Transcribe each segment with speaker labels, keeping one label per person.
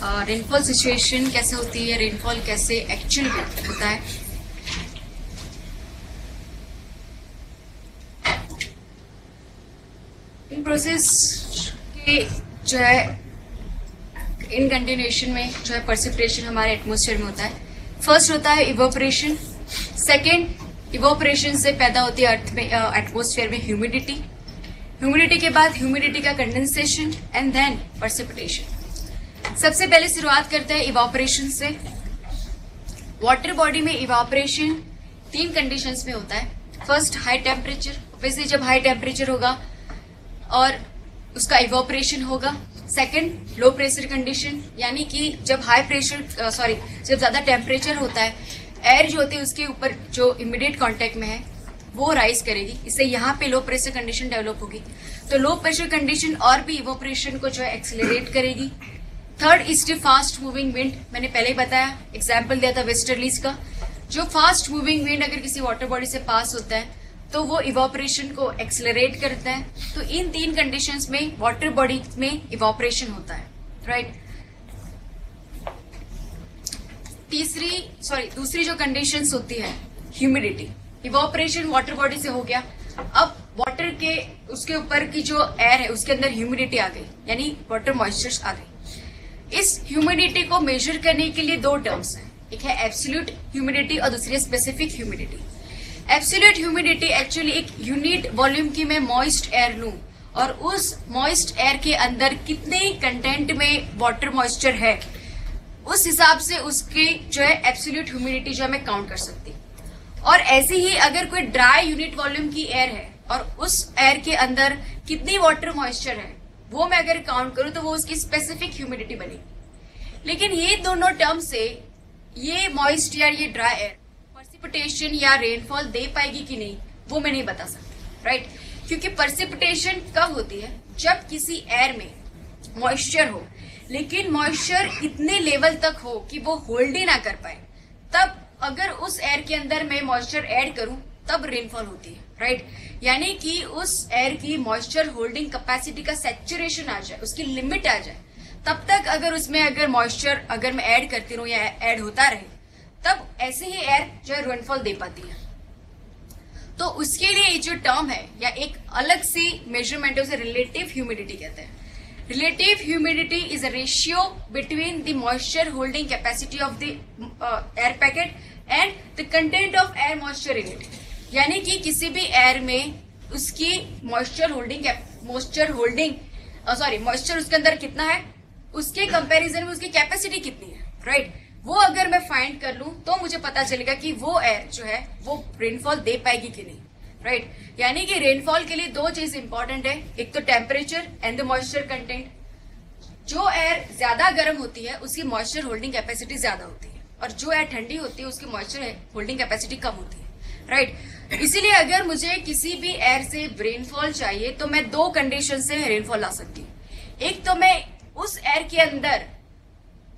Speaker 1: Rainfall situation कैसे होती है, रेनफॉल कैसे एक्चुअल में होता है। इन प्रोसेस के जो है इन कंटिन्यूएशन में जो है पर्सिपिटेशन हमारे एटमॉस्फेयर में होता है। फर्स्ट होता है इवोपरेशन। सेकेंड, इवोपरेशन से पैदा होती है अर्थ में एटमॉस्फेयर में ह्यूमिडिटी। ह्यूमिडिटी के बाद ह्यूमिडिटी का कंडेंसेशन एंड देन पर्सिपिटेशन। सबसे पहले शुरुआत करते हैं इवापोरेशन से। वाटर बॉडी में इवापोरेशन 3 कंडीशंस में होता है। First, high temperature. ऑब्वियसली जब हाई टेम्परेचर होगा और उसका इवापोरेशन होगा। सेकंड, लो प्रेशर कंडीशन, यानी कि जब जब ज्यादा टेम्परेचर होता है, एयर जो होती है उसके ऊपर जो इमीडिएट कांटेक्ट में है वो राइज करेगी, इससे यहाँ पे लो प्रेशर कंडीशन डेवलप होगी। तो लो प्रेशर कंडीशन और भी इवोपरेशन को जो है एक्सेलरेट करेगी। Third is the fast moving wind. मैंने पहले ही बताया, एग्जाम्पल दिया था वेस्टर्लीज का। जो फास्ट मूविंग विंड अगर किसी वाटर बॉडी से पास होता है तो वो इवोपरेशन को एक्सेलरेट करता है। तो इन 3 कंडीशंस में वाटर बॉडी में इवोपरेशन होता है, राइट। दूसरी जो कंडीशंस होती है ह्यूमिडिटी। इवोपरेशन वाटर बॉडी से हो गया, अब वाटर के उसके ऊपर की जो एयर है उसके अंदर ह्यूमिडिटी आ गई, यानी वाटर मॉइस्चर आ गई। इस ह्यूमिडिटी को मेजर करने के लिए 2 टर्म्स हैं, एक है एब्सोल्यूट ह्यूमिडिटी और दूसरी है specific humidity. Absolute humidity actually एक यूनिट वॉल्यूम की मैं मॉइस्ट एयर लूं और उस मॉइस्ट एयर के अंदर कितने कंटेंट में वाटर मॉइस्चर है उस हिसाब से उसकी जो है एब्सोल्यूट ह्यूमिडिटी जो है मैं काउंट कर सकती। और ऐसे ही अगर कोई ड्राई यूनिट वॉल्यूम की एयर है और उस एयर के अंदर कितनी वाटर मॉइस्चर है वो मैं अगर काउंट करूं तो वो उसकी स्पेसिफिक ह्यूमिडिटी बनेगी। लेकिन ये दोनों टर्म से ये मॉइस्ट या ये ड्राई एयर पर्सिपिटेशन या रेनफॉल दे पाएगी कि नहीं वो मैं नहीं बता सकती, राइट। क्योंकि पर्सिपिटेशन कब होती है, जब किसी एयर में मॉइस्चर हो लेकिन मॉइस्चर इतने लेवल तक हो कि वो होल्ड ही ना कर पाए, तब अगर उस एयर के अंदर मैं मॉइस्चर ऐड करूं तब रेनफॉल होती है, राइट। यानी कि उस एयर की मॉइस्चर होल्डिंग कैपेसिटी का सैचुरेशन आ जाए, उसकी लिमिट आ जाए, तब तक अगर मॉइस्चर अगर मैं ऐड करती रहूं या ऐड होता रहे, तब ऐसे ही एयर जो है रेनफॉल दे पाती है। तो उसके लिए जो टर्म है या एक अलग सी मेजरमेंट है उसे रिलेटिव ह्यूमिडिटी कहते हैं। Relative humidity is a ratio between the moisture holding capacity of the air packet and the content of air moisture in it. यानी कि किसी भी एयर में उसकी मॉइस्चर उसके अंदर कितना है उसके कंपैरिजन में उसकी कैपेसिटी कितनी है, राइट। वो अगर मैं फाइंड कर लूं तो मुझे पता चलेगा कि वो एयर जो है वो रेनफॉल दे पाएगी कि नहीं, राइट। यानी कि रेनफॉल के लिए 2 चीज इंपॉर्टेंट है, एक तो temperature and the moisture content. जो एयर ज्यादा गर्म होती है उसकी मॉइस्चर होल्डिंग कैपेसिटी ज्यादा होती है और जो एयर ठंडी होती है उसकी मॉइस्चर होल्डिंग कैपेसिटी कम होती है, राइट। इसीलिए अगर मुझे किसी भी एयर से रेनफॉल चाहिए तो मैं 2 कंडीशन से रेनफॉल ला सकती हूँ। एक तो मैं उस एयर के अंदर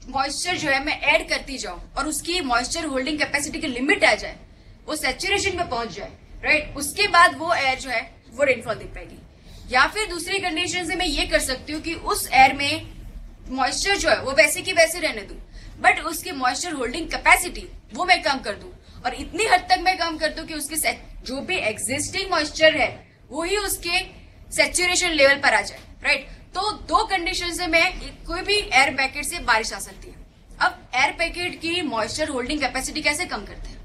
Speaker 1: मॉइस्चर जो है मैं ऐड करती जाऊं और उसकी मॉइस्चर होल्डिंग कैपेसिटी की लिमिट आ जाए, वो सैचुरेशन पे पहुंच जाए, राइट। उसके बाद वो एयर जो है वो रेनफॉल दे पाएगी। या फिर दूसरी कंडीशन से मैं ये कर सकती हूँ कि उस एयर में मॉइस्चर जो है वो वैसे की वैसे रहने दूं, बट उसकी मॉइस्चर होल्डिंग कैपेसिटी वो मैं कम कर दूं और इतनी हद तक मैं कम कर दूं कि उसकी जो भी एग्जिस्टिंग मॉइस्चर है वो ही उसके सैचुरेशन लेवल पर आ जाए, राइट। तो 2 कंडीशन से मैं कोई भी एयर पैकेट से बारिश आ सकती है। अब एयर पैकेट की मॉइस्चर होल्डिंग कैपेसिटी कैसे कम करते हैं,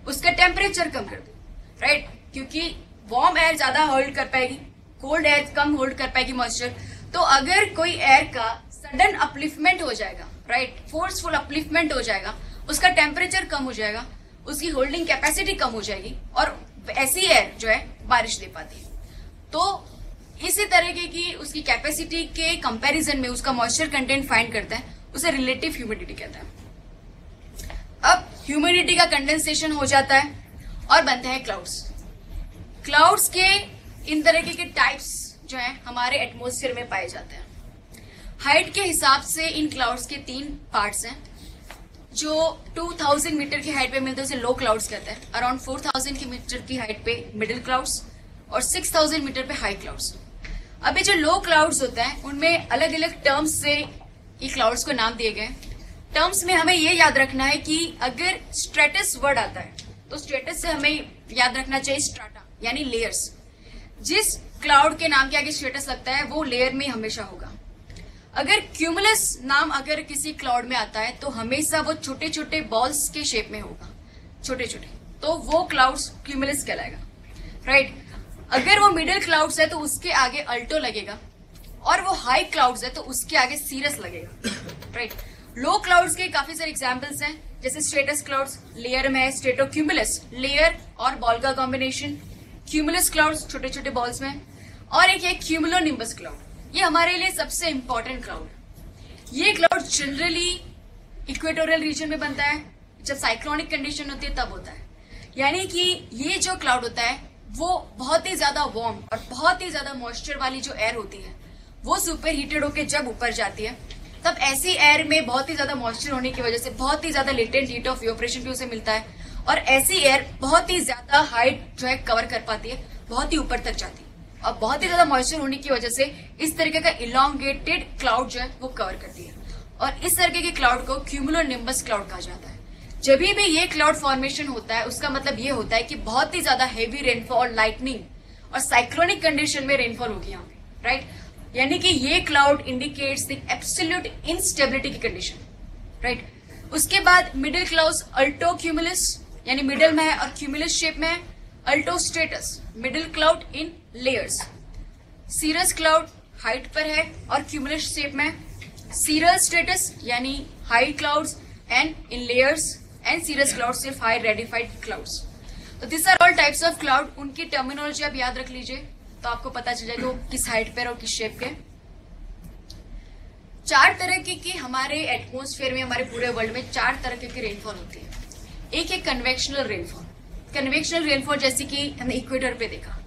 Speaker 1: उसका टेम्परेचर कम कर दो, राइट। क्योंकि वार्म एयर ज्यादा होल्ड कर पाएगी, कोल्ड एयर कम होल्ड कर पाएगी मॉइस्चर। तो अगर कोई एयर का सडन अपलिफ्टमेंट हो जाएगा, राइट, फोर्सफुल अपलिफ्टमेंट हो जाएगा, उसका टेम्परेचर कम हो जाएगा, उसकी होल्डिंग कैपेसिटी कम हो जाएगी और ऐसी एयर जो है बारिश दे पाती है। तो इसी तरीके की उसकी कैपेसिटी के कंपैरिजन में उसका मॉइस्चर कंटेंट फाइंड करता है, उसे रिलेटिव ह्यूमिडिटी कहता है। अब ह्यूमिडिटी का कंडेंसेशन हो जाता है और बनते हैं क्लाउड्स। क्लाउड्स के इन तरीके के टाइप्स जो है हमारे एटमॉस्फेयर में पाए जाते हैं। हाइट के हिसाब से इन क्लाउड्स के 3 पार्ट्स हैं। जो 2000 मीटर की हाइट पे मिलते हैं उसे लो क्लाउड्स कहते हैं। अराउंड 4000 की मीटर की हाइट पे मिडिल क्लाउड्स और 6000 मीटर पे हाई क्लाउड्स। अभी जो लो क्लाउड्स होते हैं उनमें अलग अलग टर्म्स से ये क्लाउड्स को नाम दिए गए। टर्म्स में हमें ये याद रखना है कि अगर स्ट्रेटस वर्ड आता है तो स्ट्रेटस से हमें याद रखना चाहिए स्ट्राटा यानी लेयर्स। जिस क्लाउड के नाम के आगे स्ट्रेटस लगता है वो लेयर में हमेशा होगा। अगर क्यूमुलस नाम अगर किसी क्लाउड में आता है तो हमेशा वो छोटे छोटे बॉल्स के शेप में होगा, छोटे छोटे, तो वो क्लाउड्स क्यूमुलस कहलाएगा, राइट। अगर वो मिडिल क्लाउड्स है तो उसके आगे अल्टो लगेगा, और वो हाई क्लाउड्स है तो उसके आगे सीरस लगेगा, राइट। लो क्लाउड्स के काफी सारे एग्जांपल्स हैं, जैसे स्ट्रेटस क्लाउड्स लेयर में है, स्ट्रेटोक्यूमुलस लेयर और बॉल का कॉम्बिनेशन, क्यूमुलस क्लाउड्स छोटे छोटे बॉल्स में, और एक है क्यूमुलोनिम्बस क्लाउड। ये हमारे लिए सबसे इंपॉर्टेंट क्लाउड। ये क्लाउड जनरली इक्वेटोरियल रीजन में बनता है, जब साइक्लोनिक कंडीशन होती है तब होता है। यानी कि ये जो क्लाउड होता है वो बहुत ही ज्यादा वार्म और बहुत ही ज्यादा मॉइस्चर वाली जो एयर होती है वो सुपर हीटेड होकर जब ऊपर जाती है तब ऐसी एयर में बहुत ही ज्यादा मॉइस्चर होने की वजह से बहुत ही ज्यादा लेटेंट हीट ऑफ इवेपोरेशन भी उसे मिलता है, और ऐसी एयर बहुत ही ज्यादा हाइट जो है कवर कर पाती है, बहुत ही ऊपर तक जाती है, और बहुत ही ज्यादा मॉइस्चर होने की वजह से इस तरीके का इलोंगेटेड क्लाउड जो है वो कवर करती है, और इस तरीके के क्लाउड को क्यूमुलोनिम्बस क्लाउड कहा जाता है। जब भी ये क्लाउड फॉर्मेशन होता है उसका मतलब ये होता है कि बहुत ही ज्यादा हेवी रेनफॉल, लाइटनिंग और साइक्लोनिक कंडीशन में रेनफॉल होगी यहाँ पे, राइट। यानी कि ये cloud indicates the absolute instability की कंडीशन, राइट। उसके बाद मिडिल क्लाउड्स अल्टो क्यूमुलस यानी मिडिल में है और क्यूमुलस शेप में है, alto stratus middle cloud in layers, cirrus cloud height पर है और क्यूमुलस शेप में, सीरल स्ट्रेटस यानी high clouds and in layers, and cirrus cloud सिर्फ हाई रेडिफाइड क्लाउड्स। तो this are all types of cloud. उनकी टर्मिनोलॉजी आप याद रख लीजिए तो आपको पता चल जाएगा वो किस हाइट पर और किस शेप के। 4 तरह की हमारे एटमोस्फेयर में, हमारे पूरे वर्ल्ड में 4 तरह की रेनफॉल होती है। एक है कन्वेक्शनल रेनफॉल। कन्वेक्शनल रेनफॉल जैसे कि हमने इक्वेटर पे देखा,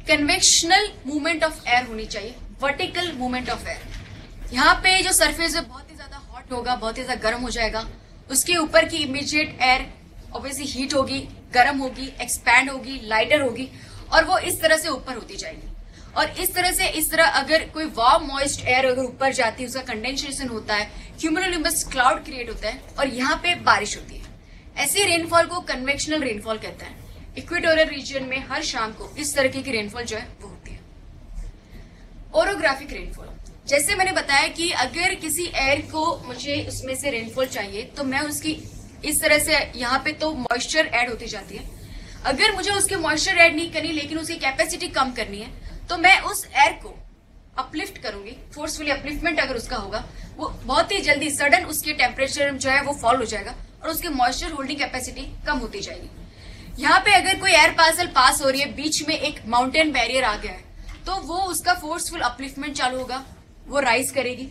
Speaker 1: कन्वेक्शनल मूवमेंट ऑफ एयर होनी चाहिए, वर्टिकल मूवमेंट ऑफ एयर। यहाँ पे जो सरफेस है बहुत ही ज्यादा हॉट होगा, बहुत ही ज्यादा गर्म हो जाएगा, उसके ऊपर की इमीडिएट एयर ऑब्वियसली हीट होगी, गर्म होगी, एक्सपैंड होगी, लाइटर होगी, और वो इस तरह से ऊपर होती जाएगी। और इस तरह अगर कोई वार्म मॉइस्ट एयर अगर ऊपर जाती है, उसका कंडेंसेशन होता है, क्यूमुलोनिम्बस क्लाउड क्रिएट होता है और यहाँ पे बारिश होती है। ऐसी रेनफॉल को कन्वेक्शनल रेनफॉल कहते हैं। इक्वेटोरियल रीजन में हर शाम को इस तरीके की रेनफॉल जो है वो होती है। ओरोग्राफिक रेनफॉल, जैसे मैंने बताया कि अगर किसी एयर को मुझे उसमें से रेनफॉल चाहिए तो मैं उसकी इस तरह से यहाँ पे तो मॉइस्चर ऐड होती जाती है। अगर मुझे उसके मॉइस्चर ऐड नहीं करनी लेकिन उसकी कैपेसिटी कम करनी है तो मैं उस एयर को अपलिफ्ट करूंगी, फोर्सफुली अपलिफ्टमेंट अगर उसका होगा वो बहुत ही जल्दी सडन उसके टेम्परेचर जो है वो फॉल हो जाएगा और उसके मॉइस्चर होल्डिंग कैपेसिटी कम होती जाएगी। यहाँ पे अगर कोई एयर पार्सल पास हो रही है, बीच में एक माउंटेन बैरियर आ गया है तो वो उसका फोर्सफुल अपलिफ्टमेंट चालू होगा, वो राइज करेगी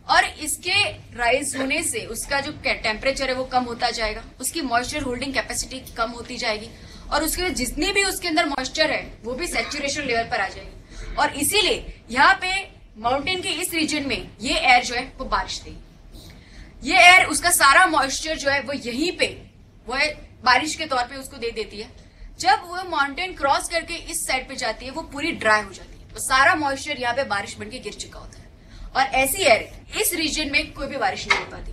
Speaker 1: और इसके राइज होने से उसका जो टेम्परेचर है वो कम होता जाएगा, उसकी मॉइस्चर होल्डिंग कैपेसिटी कम होती जाएगी और उसके जितनी भी उसके अंदर मॉइस्चर है वो भी सैचुरेशन लेवल पर आ जाएगी। और इसीलिए यहाँ पे माउंटेन के इस रीजन में ये एयर जो है वो बारिश देगी। ये एयर उसका सारा मॉइस्चर जो है वो यहीं पे वो है बारिश के तौर पे उसको दे देती है। जब वो माउंटेन क्रॉस करके इस साइड पे जाती है वो पूरी ड्राई हो जाती है, तो सारा मॉइस्चर यहाँ पे बारिश बनके गिर चुका होता है और ऐसी एयर इस रीजन में कोई भी बारिश नहीं हो पाती।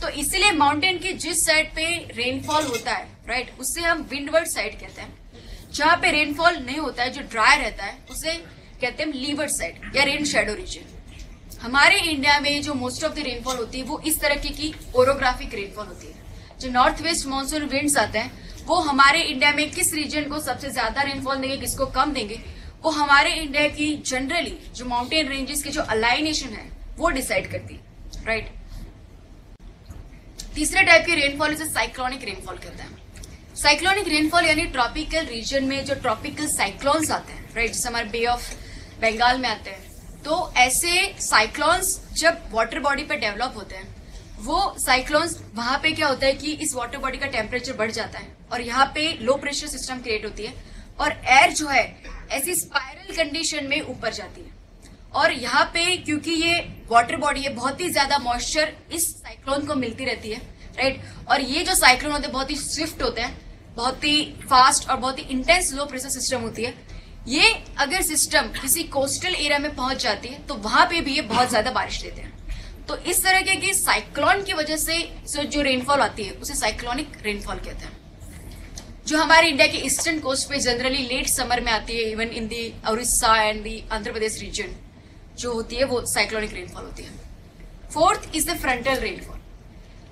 Speaker 1: तो इसलिए माउंटेन की जिस साइड पे रेनफॉल होता है, राइट, उससे हम विंडवर्ड साइड कहते हैं। जहां पे रेनफॉल नहीं होता है, जो ड्राई रहता है, उसे कहते हैं लीवर्ड साइड या रेन शेडो रीजन। हमारे इंडिया में जो मोस्ट ऑफ द रेनफॉल होती है वो इस तरह की ओरोग्राफिक रेनफॉल होती है। जो नॉर्थ वेस्ट मानसून विंड्स आते हैं वो हमारे इंडिया में किस रीजन को सबसे ज्यादा रेनफॉल देंगे, किसको कम देंगे, वो हमारे इंडिया की जनरली जो माउंटेन रेंजेस की जो अलाइनेशन है वो डिसाइड करती है, राइट। तीसरे टाइप के रेनफॉल इसे साइक्लोनिक रेनफॉल कहते हैं। साइक्लोनिक रेनफॉल यानी ट्रॉपिकल रीजन में जो ट्रॉपिकल साइक्लोन्स आते हैं, राइट, जैसे हमारे बे ऑफ बंगाल में आते हैं, तो ऐसे साइक्लोन्स जब वाटर बॉडी पे डेवलप होते हैं, वो साइक्लोन्स वहां पे क्या होता है कि इस वाटर बॉडी का टेम्परेचर बढ़ जाता है और यहाँ पे लो प्रेशर सिस्टम क्रिएट होती है और एयर जो है ऐसी स्पाइरल कंडीशन में ऊपर जाती है। और यहाँ पे क्योंकि ये वाटर बॉडी है, बहुत ही ज्यादा मॉइस्चर इस साइक्लोन को मिलती रहती है, राइट। और ये जो साइक्लोन होते हैं बहुत ही स्विफ्ट होते हैं, बहुत ही फास्ट और बहुत ही इंटेंस लो प्रेशर सिस्टम होती है। ये अगर सिस्टम किसी कोस्टल एरिया में पहुंच जाती है तो वहां पे भी ये बहुत ज्यादा बारिश देते हैं। तो इस तरह के कि साइक्लोन की वजह से जो रेनफॉल आती है उसे साइक्लोनिक रेनफॉल कहते हैं। जो हमारे इंडिया के ईस्टर्न कोस्ट पे जनरली लेट समर में आती है, even in the Orissa and the Andhra Pradesh region जो होती है वो साइक्लोनिक रेनफॉल होती है। Fourth is the frontal rainfall.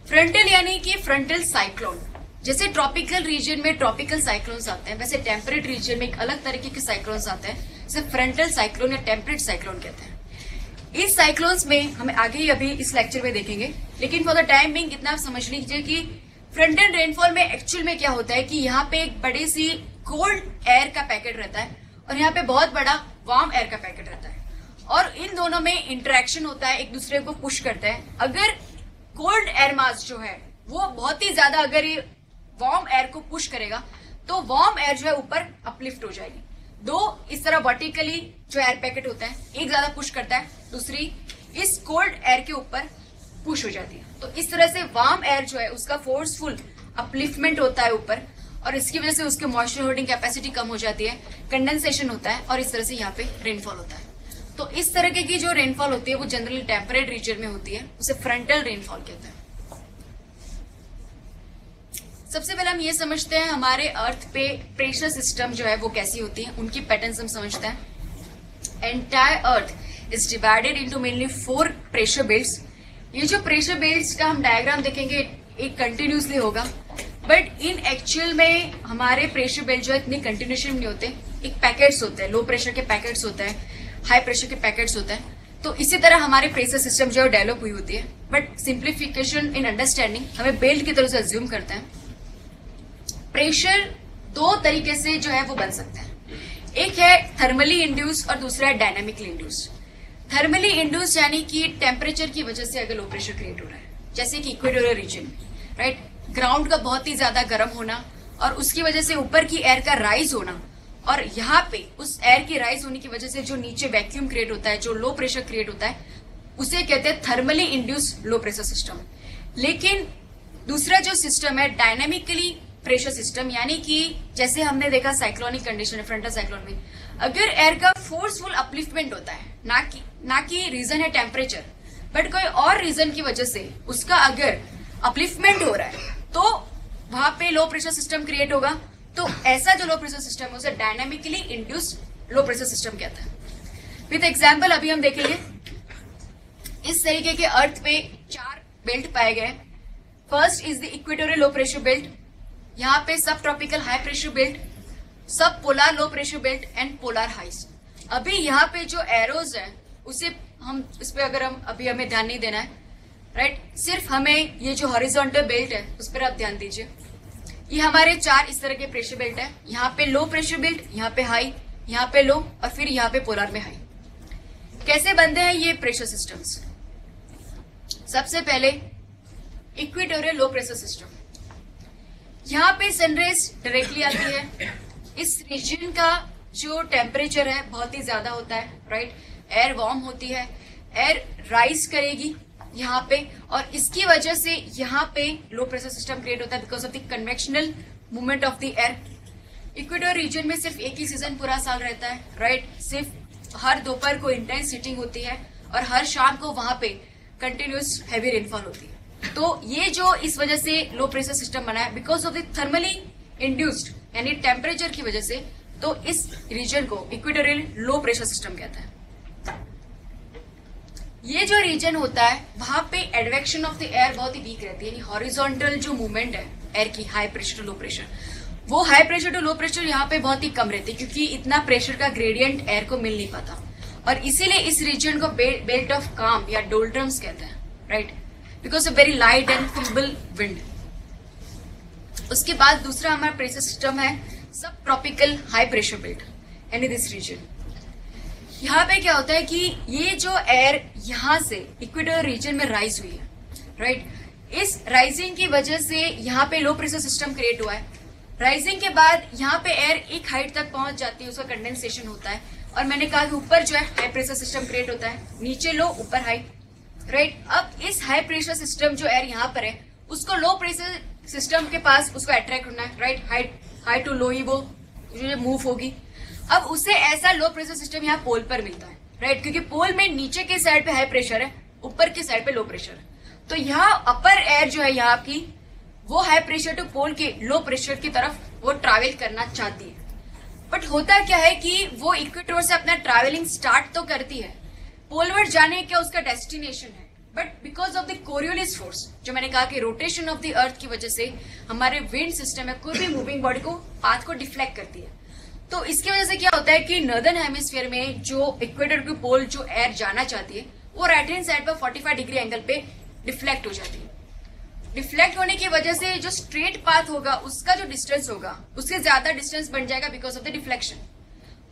Speaker 1: Frontal यानी कि फ्रंटल साइक्लोन। जैसे ट्रॉपिकल रीजन में ट्रॉपिकल साइक्लोन्स आते हैं, वैसे टेम्परेट रीजन में एक अलग तरीके के साइक्लोन्स आते हैं, जिसे फ्रंटल साइक्लोन या टेम्परेट साइक्लोन कहते हैं। इस साइक्लोन्स में हमें आगे ही अभी इस लेक्चर में देखेंगे, लेकिन फॉर द टाइम बिंग इतना आप समझ लीजिए कि फ्रंटल रेनफॉल में एक्चुअल में क्या होता है कि यहाँ पे एक बड़ी सी कोल्ड एयर का पैकेट रहता है और यहाँ पे बहुत बड़ा वार्म एयर का पैकेट रहता है, और इन दोनों में इंटरेक्शन होता है, एक दूसरे को पुश करते हैं। अगर कोल्ड एयर मास जो है वो बहुत ही ज्यादा अगर ये वार्म एयर को पुश करेगा तो वार्म एयर जो है ऊपर अपलिफ्ट हो जाएगी। दो इस तरह वर्टिकली जो एयर पैकेट होता है एक ज्यादा पुश करता है, दूसरी इस कोल्ड एयर के ऊपर पुश हो जाती है। तो इस तरह से वार्म एयर जो है उसका फोर्सफुल अपलिफ्टमेंट होता है ऊपर, और इसकी वजह से उसके मॉइस्चर होल्डिंग कैपेसिटी कम हो जाती है, कंडेंसेशन होता है और इस तरह से यहाँ पे रेनफॉल होता है। तो इस तरह की जो रेनफॉल होती है वो जनरली टेम्परेट रीजन में होती है, उसे फ्रंटल रेनफॉल कहते हैं। सबसे पहले हम ये समझते हैं हमारे अर्थ पे प्रेशर सिस्टम जो है वो कैसी होती है, उनकी पैटर्न्स हम समझते हैं। Entire earth is divided into mainly 4 pressure belts. ये जो प्रेशर बेल्ट्स का हम डायग्राम देखेंगे एक कंटिन्यूसली होगा, बट इन एक्चुअल में हमारे प्रेशर बेल्ट जो है इतने कंटिन्यूशन नहीं होते, एक पैकेट्स होते हैं, लो प्रेशर के पैकेट्स होते हैं, हाई प्रेशर के पैकेट्स होते हैं। तो इसी तरह हमारे प्रेशर सिस्टम जो है डेवलप हुई होती है, बट सिंप्लीफिकेशन इन अंडरस्टैंडिंग हमें बेल्ट की तरह से अज्यूम करते हैं। प्रेशर 2 तरीके से जो है वो बन सकता है, एक है थर्मली इंड्यूस और दूसरा है डायनामिकली इंड्यूस। थर्मली इंड्यूस यानी कि टेम्परेचर की वजह से अगर लो प्रेशर क्रिएट हो रहा है, जैसे कि इक्वेटोरियल रीजन में, राइट, ग्राउंड का बहुत ही ज्यादा गर्म होना और उसकी वजह से ऊपर की एयर का राइज होना, और यहाँ पे उस एयर की राइज होने की वजह से जो नीचे वैक्यूम क्रिएट होता है, जो लो प्रेशर क्रिएट होता है, उसे कहते हैं थर्मली इंड्यूस लो प्रेशर सिस्टम। लेकिन दूसरा जो सिस्टम है डायनामिकली प्रेशर सिस्टम, यानी कि जैसे हमने देखा साइक्लोनिक कंडीशन है फ्रंटल साइक्लोन में, अगर एयर का फोर्सफुल अपलिफ्टमेंट होता है, ना कि रीजन है टेम्परेचर, बट कोई और रीजन की वजह से उसका अगर अपलिफ्टमेंट हो रहा है तो वहां पे लो प्रेशर सिस्टम क्रिएट होगा। तो ऐसा जो लो प्रेशर सिस्टम है उसे डायनामिकली इंड्यूस लो प्रेशर सिस्टम कहता है। विद एग्जाम्पल अभी हम देखेंगे, इस तरीके के अर्थ पे 4 बेल्ट पाए गए। First is the equatorial low pressure belt, यहाँ पे सब ट्रॉपिकल हाई प्रेशर बेल्ट, सब polar low pressure belt and polar highs. अभी यहाँ पे जो एरोज है उसे हम इस पे अगर हम अभी हमें ध्यान नहीं देना है, राइट, सिर्फ हमें ये जो हॉरिजॉन्टल बेल्ट है उस पर आप ध्यान दीजिए। ये हमारे 4 इस तरह के प्रेशर बेल्ट है, यहाँ पे लो प्रेशर बेल्ट, यहाँ पे हाई, यहाँ पे लो और फिर यहाँ पे पोलर में हाई। कैसे बनते हैं ये प्रेशर सिस्टम्स? सबसे पहले इक्वेटोरियल लो प्रेशर सिस्टम, यहाँ पे सनरेज डायरेक्टली आती है। इस रीजन का जो टेम्परेचर है बहुत ही ज्यादा होता है, राइट, एयर वार्म होती है, एयर राइज करेगी यहाँ पे, और इसकी वजह से यहाँ पे लो प्रेशर सिस्टम क्रिएट होता है because of the convectional movement of the air. Equatorial region में सिर्फ एक ही सीजन पूरा साल रहता है, राइट, सिर्फ हर दोपहर को इंटेंस हीटिंग होती है और हर शाम को वहां पे कंटिन्यूस हैवी रेनफॉल होती है। तो ये जो इस वजह से लो प्रेशर सिस्टम बना है because of the thermally induced यानी टेम्परेचर की वजह से, तो इस रीजन को इक्वेटोरियल लो प्रेशर सिस्टम कहता है। ये जो रीजन होता है वहां पे एडवेक्शन ऑफ द एयर बहुत ही वीक रहती है, यानी हॉरिजॉन्टल जो मूवमेंट है एयर की high pressure to low pressure, वो high pressure to low pressure यहाँ पे बहुत ही कम रहती है क्योंकि इतना प्रेशर का ग्रेडियंट एयर को मिल नहीं पाता, और इसीलिए इस रीजन को बेल्ट ऑफ काम या डोल्ड्रम्स कहते हैं, right, because of very light and feeble wind. उसके बाद दूसरा हमारा प्रेशर सिस्टम है सब tropical high pressure belt and this region. यहाँ पे क्या होता है कि ये जो एयर यहाँ से इक्वेटोरियल रीजन में राइज हुई है, राइट, इस राइजिंग की वजह से यहाँ पे लो प्रेशर सिस्टम क्रिएट हुआ है। राइजिंग के बाद यहाँ पे एयर एक हाइट तक पहुंच जाती है, उसका कंडेंसेशन होता है, और मैंने कहा कि ऊपर जो है हाई प्रेशर सिस्टम क्रिएट होता है, नीचे लो ऊपर हाई, राइट। अब इस हाई प्रेशर सिस्टम जो एयर यहाँ पर है उसको लो प्रेशर सिस्टम के पास उसको अट्रैक्ट होना है, राइट, हाई टू लो ही वो मूव होगी। अब उसे ऐसा लो प्रेशर सिस्टम यहाँ पोल पर मिलता है, राइट, क्योंकि पोल में नीचे के साइड पे हाई प्रेशर है, ऊपर के साइड पे लो प्रेशर। तो यहाँ अपर एयर जो है यहाँ आपकी वो हाई प्रेशर टू पोल के लो प्रेशर की तरफ वो ट्रैवल करना चाहती है। बट होता क्या है कि वो इक्वेटर से अपना ट्रैवलिंग स्टार्ट तो करती है, पोलवर्ड जाने का उसका डेस्टिनेशन है, but because of the Coriolis force, जो मैंने कहा कि रोटेशन ऑफ द अर्थ की वजह से हमारे विंड सिस्टम है कोई भी मूविंग बॉडी को पाथ को डिफ्लेक्ट करती है। तो इसकी वजह से क्या होता है कि नॉर्दर्न हेमिस्फीयर में जो इक्वेटर के पोल जो एयर जाना चाहती है वो राइट हैंड साइड पर 45 डिग्री एंगल पे डिफ्लेक्ट हो जाती है। डिफ्लेक्ट होने की वजह से जो स्ट्रेट पाथ होगा उसका जो डिस्टेंस होगा उससे ज्यादा डिस्टेंस बन जाएगा बिकॉज ऑफ द डिफ्लेक्शन।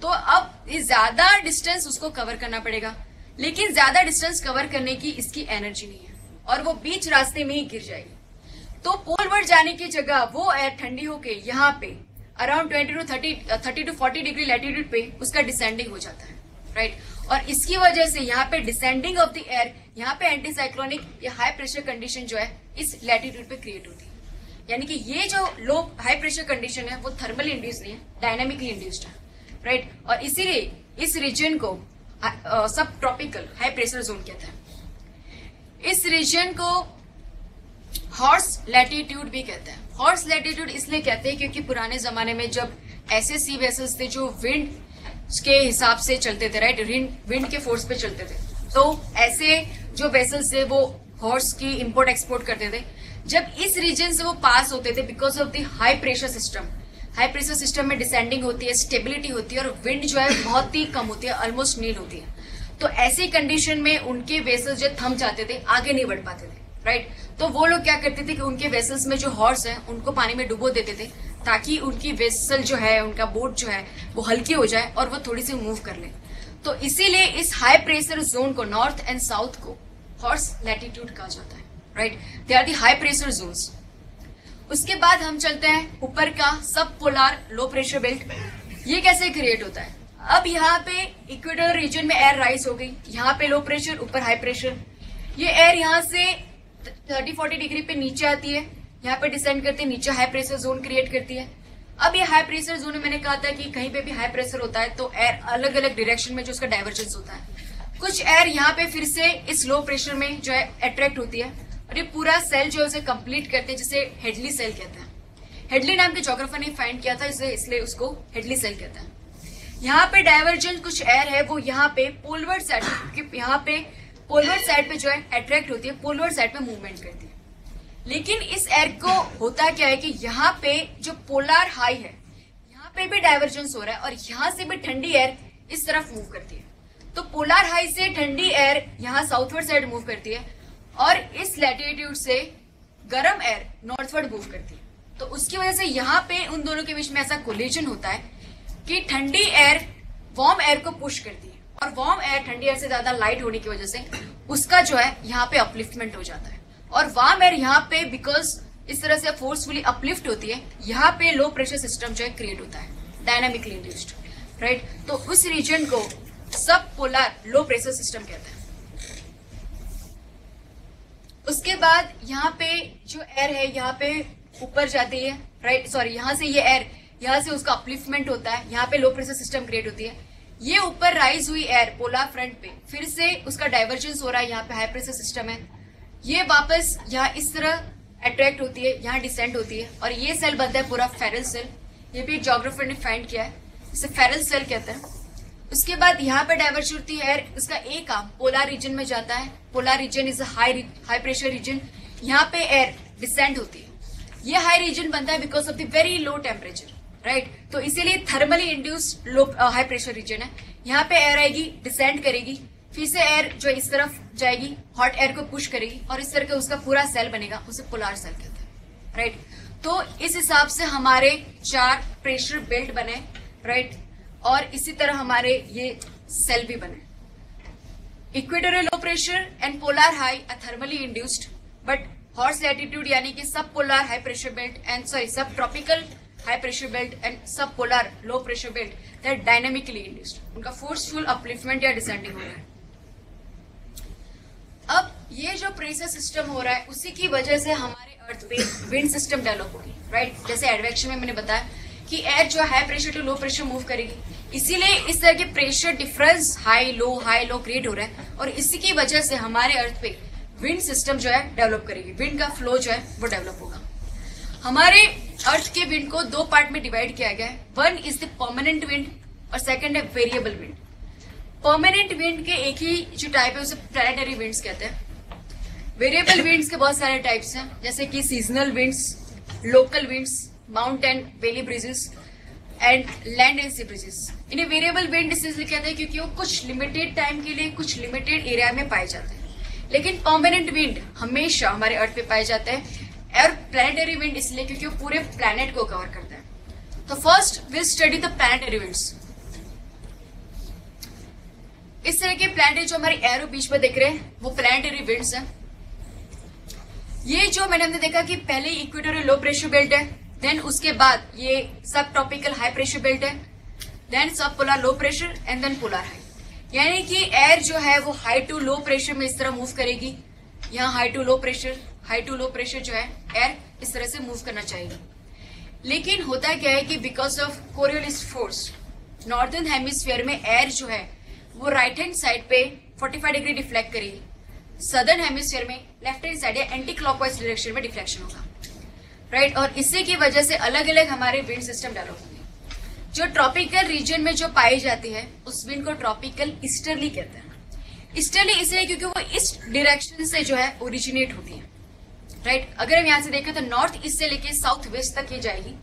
Speaker 1: तो अब ये ज्यादा डिस्टेंस उसको कवर करना पड़ेगा, लेकिन ज्यादा डिस्टेंस कवर करने की इसकी एनर्जी नहीं है और वो बीच रास्ते में ही गिर जाएगी। तो पोलवर्ड जाने की जगह वो एयर ठंडी होके यहाँ पे अराउंड 30 टू 40 डिग्री लैटिट्यूड पे उसका डिसेंडिंग हो जाता है, राइट। और इसकी वजह से यहाँ पे डिसेंडिंग ऑफ द एयर, यहाँ पे एंटी साइक्लोनिक या हाई प्रेशर कंडीशन जो है इस लैटिट्यूड पे क्रिएट होती है। यानी कि ये जो लो हाई प्रेशर कंडीशन है वो थर्मली इंड्यूस नहीं है, डायनामिकली इंड्यूस्ड है, राइट। और इसीलिए इस रीजन को सब ट्रॉपिकल हाई प्रेशर जोन कहते हैं। इस रीजन को हॉर्स लैटिट्यूड भी कहते हैं। हॉर्स लैटिट्यूड इसलिए कहते हैं क्योंकि पुराने जमाने में जब ऐसे सी वेसल्स थे जो विंड के हिसाब से चलते थे, राइट, विंड के फोर्स पे चलते थे, तो ऐसे जो वेसल्स थे वो हॉर्स की इंपोर्ट एक्सपोर्ट करते थे। जब इस रीजन से वो पास होते थे because of the high pressure system, high pressure system में डिसेंडिंग होती है, स्टेबिलिटी होती है और विंड जो है बहुत ही कम होती है, ऑलमोस्ट नील होती है। तो ऐसी कंडीशन में उनके वेसल्स जो थम जाते थे, आगे नहीं बढ़ पाते थे, राइट। तो वो लोग क्या करते थे कि उनके वेसल्स में जो हॉर्स है उनको पानी में डुबो देते थे ताकि उनकी वेसल जो है, उनका बोट जो है वो हल्की हो जाए और वो थोड़ी सी मूव कर ले। तो इसीलिए इस हाई प्रेशर जोन को, नॉर्थ एंड साउथ को हॉर्स लैटिट्यूड कहा जाता है, right. They are the high pressure zones. उसके बाद हम चलते हैं ऊपर का सब पोलार लो प्रेशर बेल्ट। ये कैसे क्रिएट होता है? अब यहाँ पे इक्वेटर रीजन में एयर राइज हो गई, यहाँ पे लो प्रेशर, ऊपर हाई प्रेशर। ये एयर यहाँ से 30-40 डिग्री पे नीचे आती है, यहाँ पे डिसेंड करती है, नीचे हाई प्रेशर जोन क्रिएट करती है। अब ये हाई प्रेशर जोन में मैंने कहा था कि कहीं पे भी हाई प्रेशर होता है तो एयर अलग अलग डायरेक्शन में जो उसका डाइवर्जेंस होता है। कुछ एयर यहाँ पे फिर से इस लो प्रेशर में जो है अट्रैक्ट होती है और ये पूरा सेल जो है उसे कंप्लीट करते हैं, जिसे हेडली सेल कहते हैं। हेडली नाम के जोग्राफर ने फाइंड किया था, इसलिए उसको हेडली सेल कहते हैं। यहाँ पे डाइवर्जेंट कुछ एयर है वो यहाँ पे पोलवर्ड साइड, यहाँ पे पोलवर्ड साइड पे जो है अट्रैक्ट होती है, पोलवर्ड साइड पे मूवमेंट करती है। लेकिन इस एयर को होता क्या है कि यहाँ पे जो पोलर हाई है यहाँ पे भी डाइवर्जेंस हो रहा है और यहाँ से भी ठंडी एयर इस तरफ मूव करती है। तो पोलर हाई से ठंडी एयर यहाँ साउथवर्ड साइड मूव करती है और इस लैटिट्यूड से गर्म एयर नॉर्थवर्ड मूव करती है। तो उसकी वजह से यहाँ पे उन दोनों के बीच में ऐसा कोलिजन होता है कि ठंडी एयर वार्म एयर को पुश करती है और वार्म एयर ठंडी एयर से ज्यादा लाइट होने की वजह से उसका जो है यहाँ पे अपलिफ्टमेंट हो जाता है और वार्म एयर यहाँ पे बिकॉज इस तरह से फोर्सफुली अपलिफ्ट होती है, यहाँ पे लो प्रेशर सिस्टम जो है क्रिएट होता है, डायनामिकली इंड्यूस्ड, राइट। तो उस रीजन को सब पोलर लो प्रेशर सिस्टम कहते हैं। उसके बाद यहाँ पे जो एयर है यहाँ पे ऊपर जाती है, राइट, सॉरी, यहाँ से ये एयर, यहाँ से उसका अपलिफ्टमेंट होता है, यहाँ पे लो प्रेशर सिस्टम क्रिएट होती है। ये ऊपर राइज हुई एयर पोलर फ्रंट पे फिर से उसका डाइवर्जेंस हो रहा है, यहाँ पे हाई प्रेशर सिस्टम है, ये वापस यहाँ इस तरह अट्रैक्ट होती है, यहाँ डिसेंड होती है और ये सेल बनता है पूरा फेरल सेल। ये भी एक जोग्राफर ने फाइंड किया है, इसे फेरल सेल कहते हैं। उसके बाद यहाँ पे डाइवर्ज होती है एयर, इसका एक काम पोलर रीजन में जाता है। Polar region is high pressure region, यहाँ पे एयर डिसेंड होती है। ये हाई रीजन बनता है because of the very low temperature, right. तो इसीलिए थर्मली इंड्यूस्ड लो हाई प्रेशर रीजन है। यहाँ पे एयर आएगी, डिसेंड करेगी, फिर से एयर जो इस तरफ जाएगी, हॉट एयर को पुश करेगी और इस तरह का उसका पूरा सेल बनेगा, उसे पोलर सेल कहते हैं, राइट। तो इस हिसाब से हमारे 4 प्रेशर बेल्ट बने, राइट, और इसी तरह हमारे ये सेल भी बने। Equatorial low pressure and polar high are thermally induced, but horse latitude यानी कि subpolar high pressure belt and सब tropical high pressure belt and सब polar low pressure belt, they are dynamically induced. उनका forceful upliftment या descending हो रहा है। अब ये जो प्रेशर सिस्टम हो रहा है उसी की वजह से हमारे अर्थ पे विंड सिस्टम डेवलप होगी, राइट। जैसे एडवेक्शन में मैंने बताया कि एयर जो high pressure to low pressure move करेगी, इसीलिए इस तरह के pressure difference high low create हो रहा है, और इसी की वजह से हमारे अर्थ पे विंड सिस्टम जो है डेवलप करेगी, विंड का फ्लो जो है वो डेवलप होगा। हमारे अर्थ के विंड को दो पार्ट में डिवाइड किया गया है। One is the permanent wind और सेकंड है वेरिएबल विंड। परमानेंट विंड के एक ही जो टाइप है उसे प्लैनेटरी विंड्स कहते हैं। वेरिएबल विंड्स के बहुत सारे टाइप्स हैं, जैसे कि seasonal winds, local winds, mountain valley breezes and land and sea breezes. इन्हें वेरिएबल विंड इसलिए कहते हैं क्योंकि वो कुछ लिमिटेड टाइम के लिए कुछ लिमिटेड एरिया में पाए जाते हैं। लेकिन परमानेंट विंड हमेशा हमारे अर्थ पे पाए जाते हैं, और प्लैनेटरी विंड इसलिए क्योंकि वो पूरे प्लैनेट को कवर करता है। तो first will study the planetary winds. इस तरह के प्लैनेट जो हमारे एरो बीच में दिख रहे हैं वो प्लैनेटरी विंड्स हैं। ये जो हमने देखा कि पहले इक्वेटोरियल लो प्रेशर बेल्ट है, देन उसके बाद ये सब ट्रॉपिकल हाई प्रेशर बेल्ट है, देन सब polar low pressure and then polar high. यानी कि एयर जो है वो हाई टू लो प्रेशर में इस तरह मूव करेगी। यहाँ हाई टू लो प्रेशर जो है एयर इस तरह से मूव करना चाहिए। लेकिन होता क्या है कि because of Coriolis force northern hemisphere में एयर जो है वो राइट हैंड साइड पे 45 डिग्री डिफ्लेक्ट करेगी, सदर्न हेमिस्फीयर में लेफ्ट हैंड साइड या एंटी क्लॉकवाइज डायरेक्शन में डिफ्लेक्शन होगा, राइट। और इसी की वजह से अलग अलग हमारे विंड सिस्टम डेवलप होंगे। जो ट्रॉपिकल रीजन में जो पाई जाती है उस विंड को ट्रॉपिकल ईस्टर्ली कहते हैं। ईस्टर्ली इसलिए क्योंकि वो ईस्ट डायरेक्शन से जो है ओरिजिनेट होती है, राइट। अगर हम यहाँ से देखें तो नॉर्थ ईस्ट से लेके साउथ वेस्ट तक ये जाएगी,